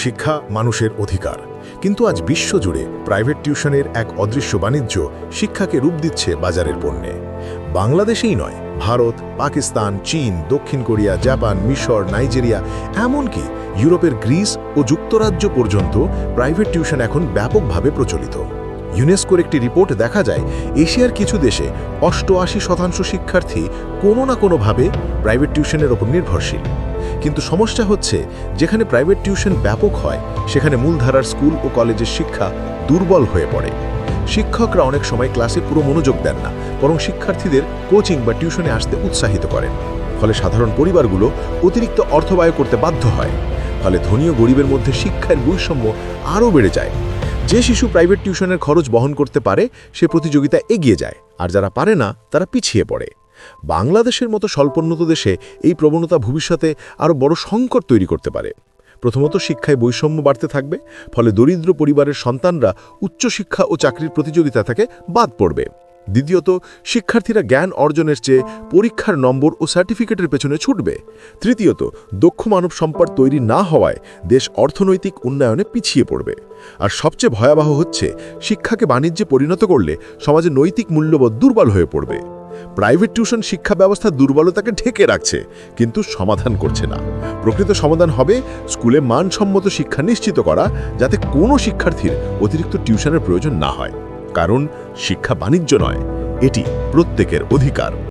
শিক্ষা মানুষের অধিকার, কিন্তু আজ বিশ্বজুড়ে প্রাইভেট টিউশনের এক অদৃশ্য বাণিজ্য শিক্ষাকে রূপ দিচ্ছে বাজারের পণ্যে। বাংলাদেশেই নয়, ভারত, পাকিস্তান, চীন, দক্ষিণ কোরিয়া, জাপান, মিশর, নাইজেরিয়া, এমনকি ইউরোপের গ্রিস ও যুক্তরাজ্য পর্যন্ত প্রাইভেট টিউশন এখন ব্যাপকভাবে প্রচলিত। ইউনেস্কোর একটি রিপোর্ট দেখা যায়, এশিয়ার কিছু দেশে ৮৮% শিক্ষার্থী কোনো না কোনোভাবে প্রাইভেট টিউশনের ওপর নির্ভরশীল। কিন্তু সমস্যা হচ্ছে, যেখানে প্রাইভেট টিউশন ব্যাপক হয় সেখানে মূলধারার স্কুল ও কলেজের শিক্ষা দুর্বল হয়ে পড়ে। শিক্ষকরা অনেক সময় ক্লাসে পুরো মনোযোগ দেন না, বরং শিক্ষার্থীদের কোচিং বা টিউশনে আসতে উৎসাহিত করেন। ফলে সাধারণ পরিবারগুলো অতিরিক্ত অর্থ ব্যয় করতে বাধ্য হয়। ফলে ধনী ও গরিবের মধ্যে শিক্ষার বৈষম্য আরও বেড়ে যায়। যে শিশু প্রাইভেট টিউশনের খরচ বহন করতে পারে সে প্রতিযোগিতা এগিয়ে যায়, আর যারা পারে না তারা পিছিয়ে পড়ে। বাংলাদেশের মতো স্বল্পোন্নত দেশে এই প্রবণতা ভবিষ্যতে আরও বড় সংকট তৈরি করতে পারে। প্রথমত, শিক্ষায় বৈষম্য বাড়তে থাকবে, ফলে দরিদ্র পরিবারের সন্তানরা উচ্চশিক্ষা ও চাকরির প্রতিযোগিতা থেকে বাদ পড়বে। দ্বিতীয়ত, শিক্ষার্থীরা জ্ঞান অর্জনের চেয়ে পরীক্ষার নম্বর ও সার্টিফিকেটের পেছনে ছুটবে। তৃতীয়ত, দক্ষ মানব সম্পদ তৈরি না হওয়ায় দেশ অর্থনৈতিক উন্নয়নে পিছিয়ে পড়বে। আর সবচেয়ে ভয়াবহ হচ্ছে, শিক্ষাকে বাণিজ্যে পরিণত করলে সমাজে নৈতিক মূল্যবোধ দুর্বল হয়ে পড়বে। প্রাইভেট টিউশন শিক্ষা ব্যবস্থা দুর্বলতাকে ঢেকে রাখছে, কিন্তু সমাধান করছে না। প্রকৃত সমাধান হবে স্কুলে মানসম্মত শিক্ষা নিশ্চিত করা, যাতে কোনো শিক্ষার্থীর অতিরিক্ত টিউশনের প্রয়োজন না হয়। কারণ শিক্ষা বাণিজ্য নয়, এটি প্রত্যেকের অধিকার।